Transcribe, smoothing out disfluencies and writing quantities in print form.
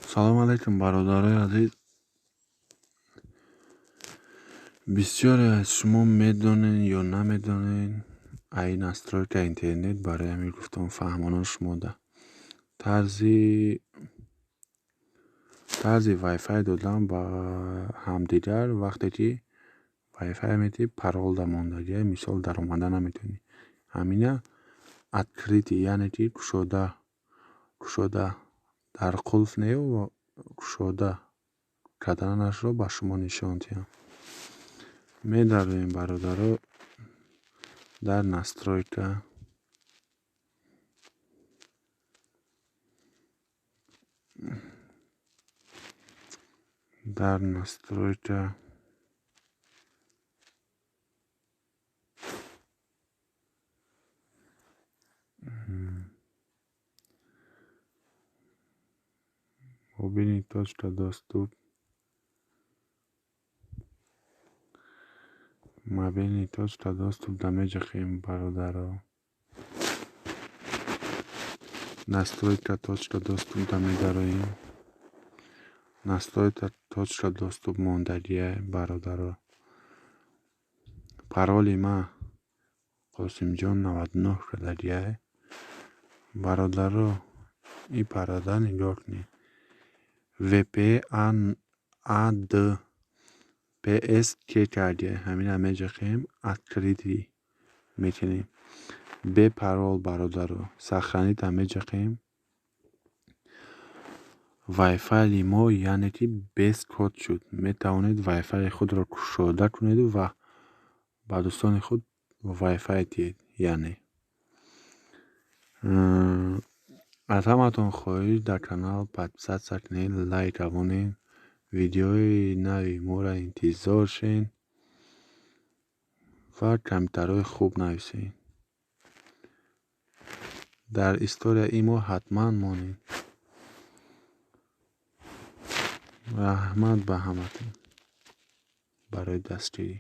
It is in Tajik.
салом алейкум, бародарои азиз. бисёре аз шумо медонен ё намедонен аи настройка интернет барои ҳамин гуфтум фаҳмоно шумода тарзи вайфай додан ба ҳамдигар. вақте ки вайфай мети парол да мондагия, мисол даромада наметавонӣ. ҳамина откритӣ, яъне ки кушода дар қулф не кушода карданашро ба шумо нишон диҳам. медарем бародаро дар настройка мобилни точка доступ, мобилни точка доступ да меҷахем бародаро. настройка точка доступ да медароем. настройка точка доступ мондагия бародаро. пароли ма қосимҷон 99 шудагия бародаро. и парода нигоҳ кунед. VPN ADPS ке кардия. ҳамина меҷахем открытӣ мекунем. бе парол бародаро. сохранита меҷахем. вайфайли мо яъне ки без код шуд. метавонед вайфайи худро кушода кунеду ва ба дӯстони худ вайфай диҳед. яъне аз ҳаматон хоҳиш дар канал подписатсия кунед, лайк авонед, видеои нави моро интизор шен ва комментарҳои хуб нависед. дар историяи мо ҳатман монед. раҳмат ба ҳаматон барои дастгирӣ.